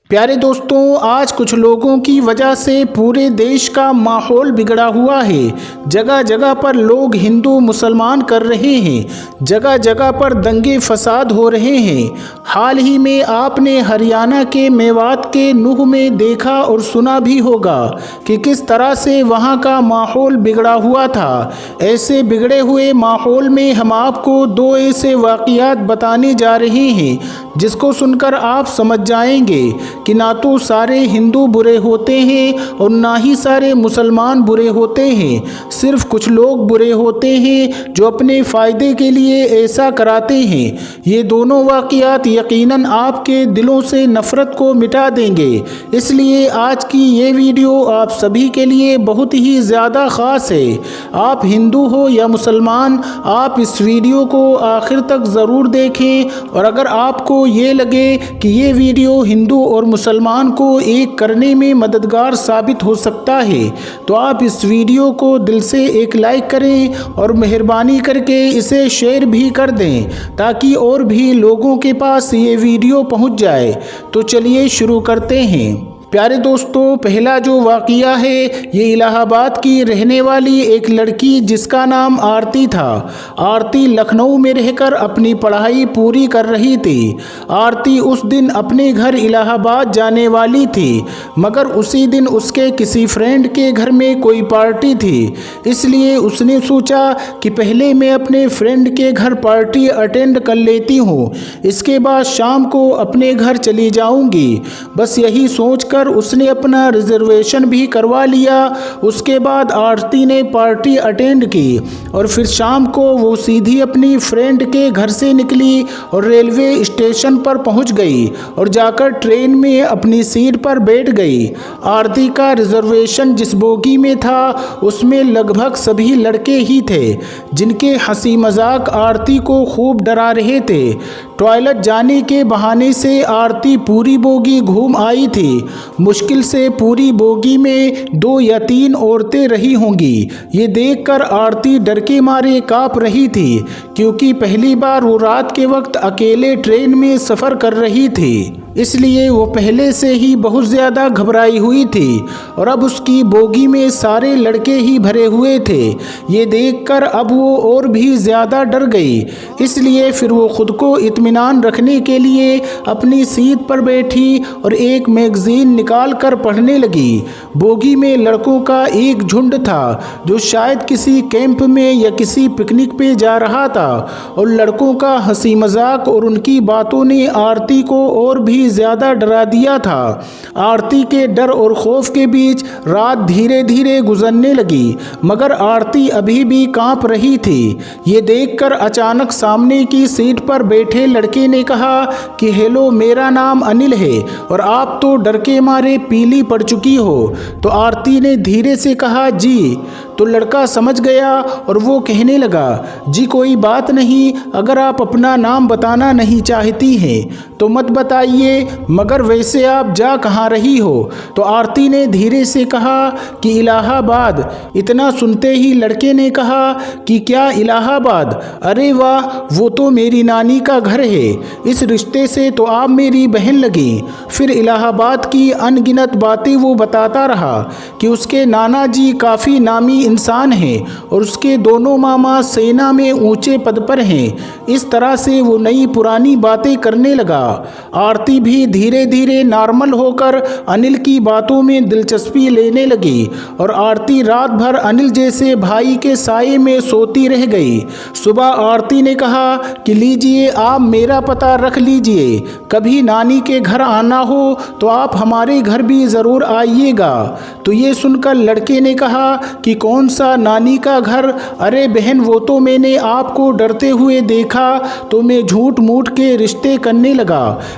प्यारे दोस्तों, आज कुछ लोगों की वजह से पूरे देश का माहौल बिगड़ा हुआ है। जगह जगह पर लोग हिंदू मुसलमान कर रहे हैं, जगह जगह पर दंगे फसाद हो रहे हैं। हाल ही में आपने हरियाणा के मेवात के नूह में देखा और सुना भी होगा कि किस तरह से वहां का माहौल बिगड़ा हुआ था। ऐसे बिगड़े हुए माहौल में हम आपको दो ऐसे वाक़ियात बताने जा रहे हैं जिसको सुनकर आप समझ जाएंगे कि ना तो सारे हिंदू बुरे होते हैं और ना ही सारे मुसलमान बुरे होते हैं। सिर्फ कुछ लोग बुरे होते हैं जो अपने फ़ायदे के लिए ऐसा कराते हैं। ये दोनों वाक़ियात यकीनन आपके दिलों से नफ़रत को मिटा देंगे। इसलिए आज की ये वीडियो आप सभी के लिए बहुत ही ज़्यादा ख़ास है। आप हिंदू हो या मुसलमान, आप इस वीडियो को आखिर तक ज़रूर देखें और अगर आपको ये लगे कि ये वीडियो हिंदू और मुसलमान को एक करने में मददगार साबित हो सकता है तो आप इस वीडियो को दिल से एक लाइक करें और मेहरबानी करके इसे शेयर भी कर दें ताकि और भी लोगों के पास ये वीडियो पहुंच जाए। तो चलिए शुरू करते हैं। प्यारे दोस्तों, पहला जो वाक़िया है ये इलाहाबाद की रहने वाली एक लड़की जिसका नाम आरती था। आरती लखनऊ में रहकर अपनी पढ़ाई पूरी कर रही थी। आरती उस दिन अपने घर इलाहाबाद जाने वाली थी, मगर उसी दिन उसके किसी फ्रेंड के घर में कोई पार्टी थी। इसलिए उसने सोचा कि पहले मैं अपने फ्रेंड के घर पार्टी अटेंड कर लेती हूँ, इसके बाद शाम को अपने घर चली जाऊँगी। बस यही सोचकर उसने अपना रिजर्वेशन भी करवा लिया। उसके बाद आरती ने पार्टी अटेंड की और फिर शाम को वो सीधी अपनी फ्रेंड के घर से निकली और रेलवे स्टेशन पर पहुंच गई और जाकर ट्रेन में अपनी सीट पर बैठ गई। आरती का रिजर्वेशन जिस बोगी में था उसमें लगभग सभी लड़के ही थे जिनके हंसी मजाक आरती को खूब डरा रहे थे। टॉयलेट जाने के बहाने से आरती पूरी बोगी घूम आई थी। मुश्किल से पूरी बोगी में 2 या 3 औरतें रही होंगी। ये देखकर आरती डर के मारे काँप रही थी क्योंकि पहली बार वो रात के वक्त अकेले ट्रेन में सफ़र कर रही थी, इसलिए वो पहले से ही बहुत ज़्यादा घबराई हुई थी और अब उसकी बोगी में सारे लड़के ही भरे हुए थे। ये देखकर अब वो और भी ज़्यादा डर गई, इसलिए फिर वो ख़ुद को इत्मीनान रखने के लिए अपनी सीट पर बैठी और एक मैगज़ीन निकाल कर पढ़ने लगी। बोगी में लड़कों का एक झुंड था जो शायद किसी कैंप में या किसी पिकनिक पे जा रहा था और लड़कों का हंसी मजाक और उनकी बातों ने आरती को और भी ज़्यादा डरा दिया था। आरती के डर और खौफ के बीच रात धीरे धीरे गुजरने लगी, मगर आरती अभी भी कांप रही थी। ये देखकर अचानक सामने की सीट पर बैठे लड़के ने कहा कि हेलो, मेरा नाम अनिल है और आप तो डर के मारे पीली पड़ चुकी हो। तो आरती ने धीरे से कहा जी। तो लड़का समझ गया और वो कहने लगा जी कोई बात नहीं, अगर आप अपना नाम बताना नहीं चाहती हैं तो मत बताइए, मगर वैसे आप जा कहाँ रही हो। तो आरती ने धीरे से कहा कि इलाहाबाद। इतना सुनते ही लड़के ने कहा कि क्या इलाहाबाद? अरे वाह, वो तो मेरी नानी का घर है, इस रिश्ते से तो आप मेरी बहन लगी। फिर इलाहाबाद की अनगिनत बातें वो बताता रहा कि उसके नाना जी काफ़ी नामी इंसान हैं और उसके दोनों मामा सेना में ऊंचे पद पर हैं। इस तरह से वो नई पुरानी बातें करने लगा। आरती भी धीरे धीरे नॉर्मल होकर अनिल की बातों में दिलचस्पी लेने लगी और आरती रात भर अनिल जैसे भाई के साये में सोती रह गई। सुबह आरती ने कहा कि लीजिए, आप मेरा पता रख लीजिए, कभी नानी के घर आना हो तो आप हमारे घर भी ज़रूर आइएगा। तो ये सुनकर लड़के ने कहा कि कौन सा नानी का घर? अरे बहन, वो तो मैंने आपको डरते हुए देखा तो मैं झूठ मूठ के रिश्ते करने लगा।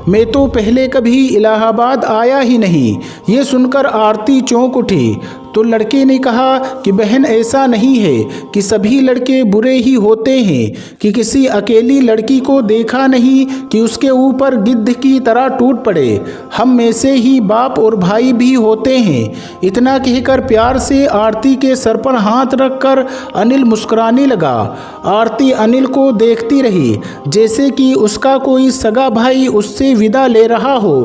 मैं तो पहले कभी इलाहाबाद आया ही नहीं। ये सुनकर आरती चौंक उठी। तो लड़के ने कहा कि बहन, ऐसा नहीं है कि सभी लड़के बुरे ही होते हैं, कि किसी अकेली लड़की को देखा नहीं कि उसके ऊपर गिद्ध की तरह टूट पड़े। हम में से ही बाप और भाई भी होते हैं। इतना कहकर प्यार से आरती के सर पर हाथ रखकर अनिल मुस्कुराने लगा। आरती अनिल को देखती रही जैसे कि उसका कोई सगा भाई उससे विदा ले रहा हो।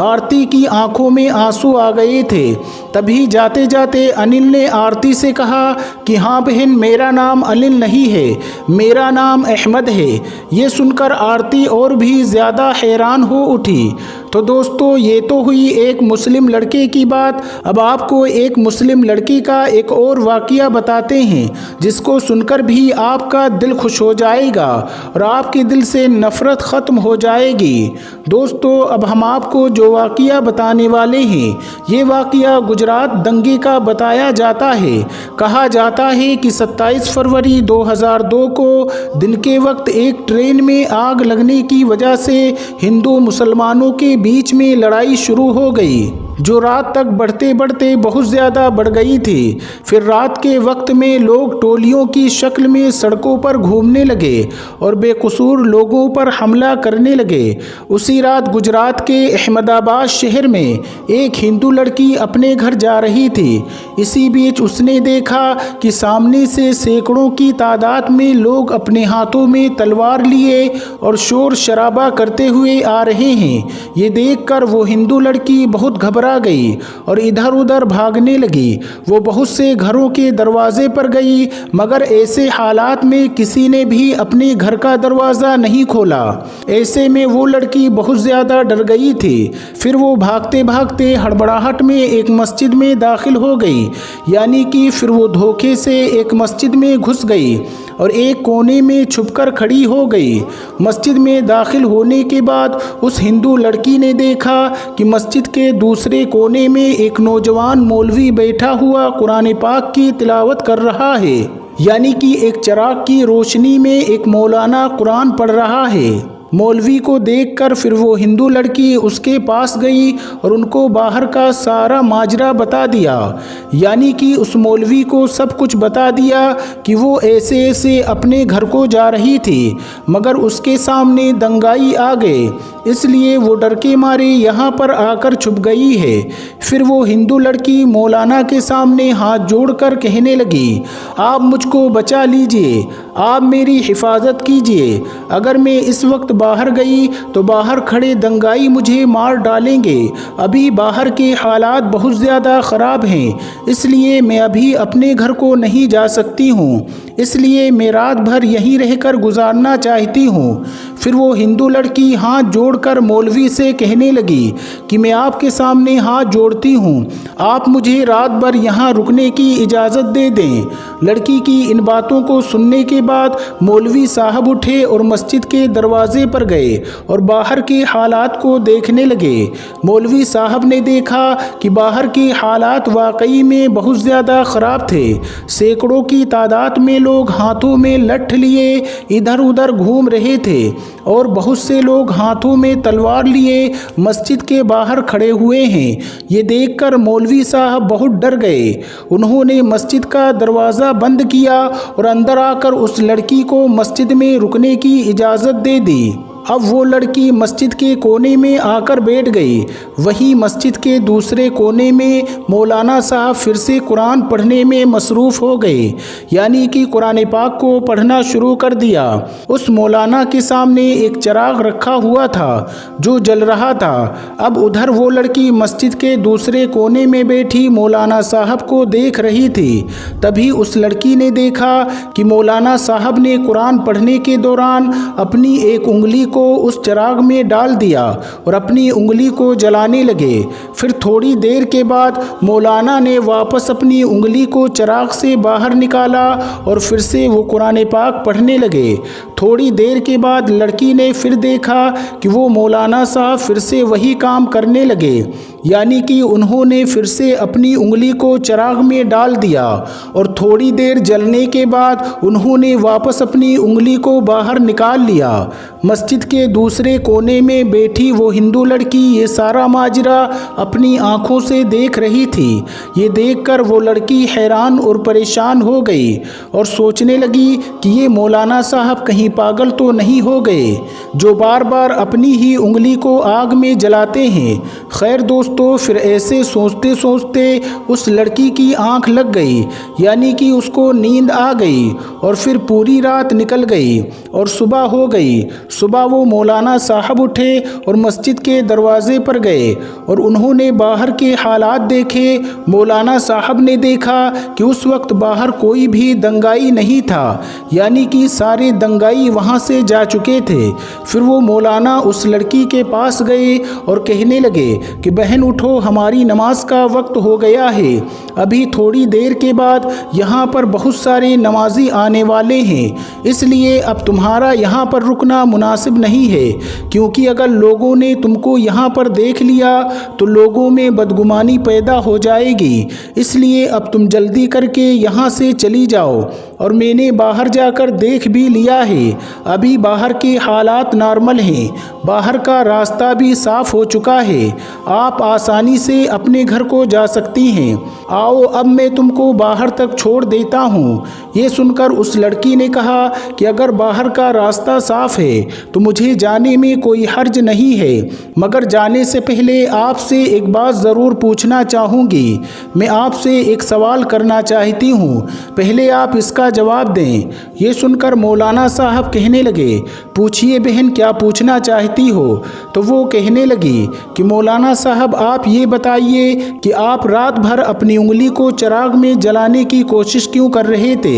आरती की आंखों में आंसू आ गए थे। तभी जाते जाते अनिल ने आरती से कहा कि हाँ बहन, मेरा नाम अनिल नहीं है, मेरा नाम अहमद है। ये सुनकर आरती और भी ज़्यादा हैरान हो उठी। तो दोस्तों, ये तो हुई एक मुस्लिम लड़के की बात। अब आपको एक मुस्लिम लड़की का एक और वाक़या बताते हैं जिसको सुनकर भी आपका दिल खुश हो जाएगा और आपके दिल से नफ़रत ख़त्म हो जाएगी। दोस्तों, अब हम आपको जो वाक़या बताने वाले हैं, ये वाक़या गुजरात दंगे का बताया जाता है। कहा जाता है कि 27 फरवरी 2002 को दिन के वक्त एक ट्रेन में आग लगने की वजह से हिंदू मुसलमानों के बीच में लड़ाई शुरू हो गई, जो रात तक बढ़ते बढ़ते बहुत ज़्यादा बढ़ गई थी। फिर रात के वक्त में लोग टोलियों की शक्ल में सड़कों पर घूमने लगे और बेकसूर लोगों पर हमला करने लगे। उसी रात गुजरात के अहमदाबाद शहर में एक हिंदू लड़की अपने घर जा रही थी। इसी बीच उसने देखा कि सामने से सैकड़ों की तादाद में लोग अपने हाथों में तलवार लिए और शोर शराबा करते हुए आ रहे हैं। ये देखकर वो हिंदू लड़की बहुत घबरा गई और इधर उधर भागने लगी। वो बहुत से घरों के दरवाजे पर गई, मगर ऐसे हालात में किसी ने भी अपने घर का दरवाज़ा नहीं खोला। ऐसे में वो लड़की बहुत ज़्यादा डर गई थी। फिर वो भागते भागते हड़बड़ाहट में एक मस्जिद में दाखिल हो गई, यानी कि फिर वो धोखे से एक मस्जिद में घुस गई और एक कोने में छुपकर खड़ी हो गई। मस्जिद में दाखिल होने के बाद उस हिंदू लड़की ने देखा कि मस्जिद के दूसरे कोने में एक नौजवान मौलवी बैठा हुआ कुरान पाक की तिलावत कर रहा है, यानी कि एक चिराग की रोशनी में एक मौलाना कुरान पढ़ रहा है। मौलवी को देखकर फिर वो हिंदू लड़की उसके पास गई और उनको बाहर का सारा माजरा बता दिया, यानी कि उस मौलवी को सब कुछ बता दिया कि वो ऐसे ऐसे अपने घर को जा रही थी, मगर उसके सामने दंगाई आ गए, इसलिए वो डर के मारे यहाँ पर आकर छुप गई है। फिर वो हिंदू लड़की मौलाना के सामने हाथ जोड़कर कहने लगी, आप मुझको बचा लीजिए, आप मेरी हिफाजत कीजिए। अगर मैं इस वक्त बाहर गई तो बाहर खड़े दंगाई मुझे मार डालेंगे। अभी बाहर के हालात बहुत ज़्यादा ख़राब हैं, इसलिए मैं अभी अपने घर को नहीं जा सकती हूँ, इसलिए मैं रात भर यहीं रहकर गुजारना चाहती हूँ। फिर वो हिंदू लड़की हाथ जोड़कर मौलवी से कहने लगी कि मैं आपके सामने हाथ जोड़ती हूँ, आप मुझे रात भर यहाँ रुकने की इजाज़त दे दें। लड़की की इन बातों को सुनने के बाद मौलवी साहब उठे और मस्जिद के दरवाजे पर गए और बाहर के हालात को देखने लगे। मौलवी साहब ने देखा कि बाहर के हालात वाकई में बहुत ज़्यादा ख़राब थे। सैकड़ों की तादाद में लोग हाथों में लठ लिए इधर उधर घूम रहे थे और बहुत से लोग हाथों में तलवार लिए मस्जिद के बाहर खड़े हुए हैं। ये देखकर मौलवी साहब बहुत डर गए। उन्होंने मस्जिद का दरवाज़ा बंद किया और अंदर आकर उस लड़की को मस्जिद में रुकने की इजाज़त दे दी। अब वो लड़की मस्जिद के कोने में आकर बैठ गई। वहीं मस्जिद के दूसरे कोने में मौलाना साहब फिर से कुरान पढ़ने में मसरूफ़ हो गए, यानी कि कुरान पाक को पढ़ना शुरू कर दिया। उस मौलाना के सामने एक चिराग रखा हुआ था जो जल रहा था। अब उधर वो लड़की मस्जिद के दूसरे कोने में बैठी मौलाना साहब को देख रही थी। तभी उस लड़की ने देखा कि मौलाना साहब ने कुरान पढ़ने के दौरान अपनी एक उंगली को उस चिराग में डाल दिया और अपनी उंगली को जलाने लगे। फिर थोड़ी देर के बाद मौलाना ने वापस अपनी उंगली को चिराग से बाहर निकाला और फिर से वो कुरान पाक पढ़ने लगे। थोड़ी देर के बाद लड़की ने फिर देखा कि वो मौलाना साहब फिर से वही काम करने लगे, यानी कि उन्होंने फिर से अपनी उंगली को चिराग में डाल दिया और थोड़ी देर जलने के बाद उन्होंने वापस अपनी उंगली को बाहर निकाल लिया। मस्जिद के दूसरे कोने में बैठी वो हिंदू लड़की ये सारा माजरा अपनी आंखों से देख रही थी। ये देखकर वो लड़की हैरान और परेशान हो गई और सोचने लगी कि ये मौलाना साहब कहीं पागल तो नहीं हो गए जो बार बार अपनी ही उंगली को आग में जलाते हैं। खैर दोस्तों, फिर ऐसे सोचते सोचते उस लड़की की आंख लग गई, यानी कि उसको नींद आ गई और फिर पूरी रात निकल गई और सुबह हो गई। सुबह वो मौलाना साहब उठे और मस्जिद के दरवाजे पर गए और उन्होंने बाहर के हालात देखे। मौलाना साहब ने देखा कि उस वक्त बाहर कोई भी दंगाई नहीं था, यानी कि सारे दंगाई वहाँ से जा चुके थे। फिर वो मौलाना उस लड़की के पास गए और कहने लगे कि बहन उठो, हमारी नमाज का वक्त हो गया है। अभी थोड़ी देर के बाद यहाँ पर बहुत सारे नमाजी आने वाले हैं, इसलिए अब तुम्हारा यहाँ पर रुकना मुनासिब नहीं है, क्योंकि अगर लोगों ने तुमको यहाँ पर देख लिया तो लोगों में बदगुमानी पैदा हो जाएगी। इसलिए अब तुम जल्दी करके यहाँ से चली जाओ। और मैंने बाहर जाकर देख भी लिया है, अभी बाहर के हालात नॉर्मल हैं, बाहर का रास्ता भी साफ हो चुका है, आप आसानी से अपने घर को जा सकती हैं। आओ अब मैं तुमको बाहर तक छोड़ देता हूँ। ये सुनकर उस लड़की ने कहा कि अगर बाहर का रास्ता साफ है तो मुझे जाने में कोई हर्ज नहीं है, मगर जाने से पहले आपसे एक बात ज़रूर पूछना चाहूँगी। मैं आपसे एक सवाल करना चाहती हूँ, पहले आप इसका जवाब दें। ये सुनकर मौलाना साहब कहने लगे, पूछिए बहन, क्या पूछना चाहती हो? तो वो कहने लगी कि मौलाना साहब आप ये बताइए कि आप रात भर अपनी उंगली को चिराग में जलाने की कोशिश क्यों कर रहे थे?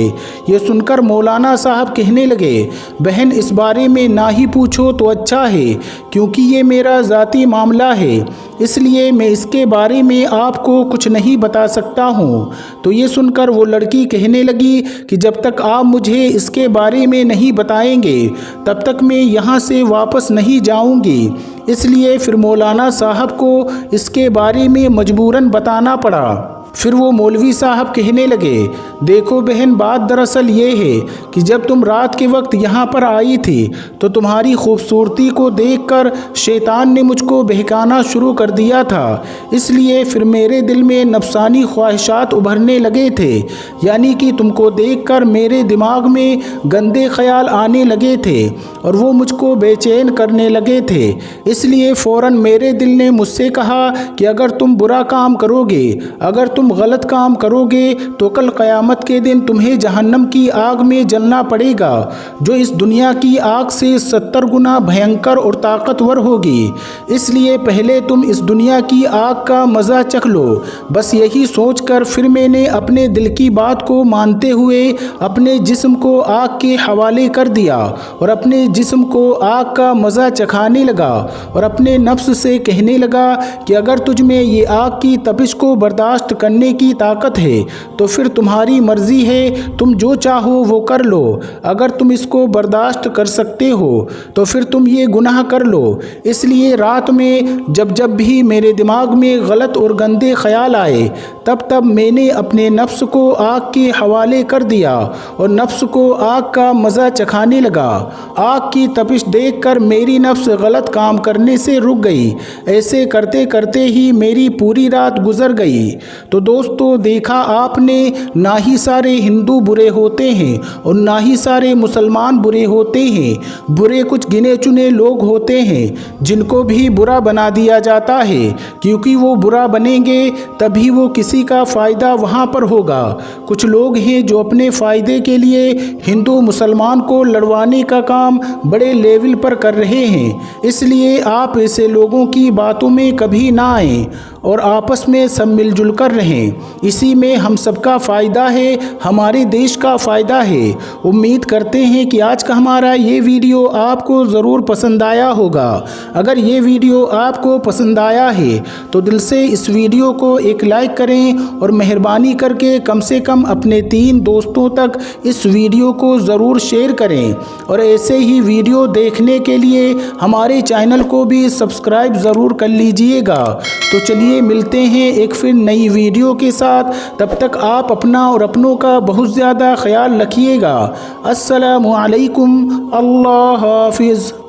ये सुनकर मौलाना साहब कहने लगे, बहन इस बारे में ना ही पूछो तो अच्छा है, क्योंकि ये मेरा ज़ाती मामला है, इसलिए मैं इसके बारे में आपको कुछ नहीं बता सकता हूँ। तो ये सुनकर वो लड़की कहने लगी कि जब तक आप मुझे इसके बारे में नहीं बताएंगे तब तक मैं यहाँ से वापस नहीं जाऊँगी। इसलिए फिर मौलाना साहब को इसके बारे में मजबूरन बताना पड़ा। फिर वो मौलवी साहब कहने लगे, देखो बहन, बात दरअसल ये है कि जब तुम रात के वक्त यहाँ पर आई थी तो तुम्हारी खूबसूरती को देखकर शैतान ने मुझको बहकाना शुरू कर दिया था, इसलिए फिर मेरे दिल में नफसानी ख्वाहिशात उभरने लगे थे, यानी कि तुमको देखकर मेरे दिमाग में गंदे ख्याल आने लगे थे और वो मुझको बेचैन करने लगे थे। इसलिए फ़ौरन मेरे दिल ने मुझसे कहा कि अगर तुम बुरा काम करोगे, अगर तुम गलत काम करोगे तो कल क़यामत के दिन तुम्हें जहन्नम की आग में जलना पड़ेगा, जो इस दुनिया की आग से 70 गुना भयंकर और ताकतवर होगी। इसलिए पहले तुम इस दुनिया की आग का मज़ा चख लो। बस यही सोचकर फिर मैंने अपने दिल की बात को मानते हुए अपने जिस्म को आग के हवाले कर दिया और अपने जिस्म को आग का मज़ा चखाने लगा और अपने नफ्स से कहने लगा कि अगर तुझ में ये आग की तपिश को बर्दाश्त करने की ताकत है तो फिर तुम्हारी मर्ज़ी है, तुम जो चाहो वो कर लो। अगर तुम इसको बर्दाश्त कर सकते हो तो फिर तुम ये गुनाह कर लो। इसलिए रात में जब जब भी मेरे दिमाग में गलत और गंदे ख्याल आए तब तब मैंने अपने नफ्स को आग के हवाले कर दिया और नफ्स को आग का मज़ा चखाने लगा। आग की तपिश देखकर मेरी नफ्स गलत काम करने से रुक गई। ऐसे करते करते ही मेरी पूरी रात गुजर गई। तो दोस्तों, देखा आपने, ना ही सारे हिंदू बुरे होते हैं और ना ही सारे मुसलमान बुरे होते हैं। बुरे कुछ गिने चुने लोग होते हैं जिनको भी बुरा बना दिया जाता है, क्योंकि वो बुरा बनेंगे तभी वो किसी का फ़ायदा वहाँ पर होगा। कुछ लोग हैं जो अपने फ़ायदे के लिए हिंदू मुसलमान को लड़वाने का काम बड़े लेवल पर कर रहे हैं। इसलिए आप ऐसे लोगों की बातों में कभी ना आएं और आपस में सब मिलजुल कर रहें। इसी में हम सबका फ़ायदा है, हमारे देश का फ़ायदा है। उम्मीद करते हैं कि आज का हमारा ये वीडियो आपको ज़रूर पसंद आया होगा। अगर ये वीडियो आपको पसंद आया है तो दिल से इस वीडियो को एक लाइक करें और मेहरबानी करके कम से कम अपने 3 दोस्तों तक इस वीडियो को ज़रूर शेयर करें। और ऐसे ही वीडियो देखने के लिए हमारे चैनल को भी सब्सक्राइब ज़रूर कर लीजिएगा। तो चलिए मिलते हैं एक फिर नई वीडियो के साथ। तब तक आप अपना और अपनों का बहुत ज़्यादा ख्याल रखिएगा। अस्सलामु अलैकुम, अल्लाह हाफिज़।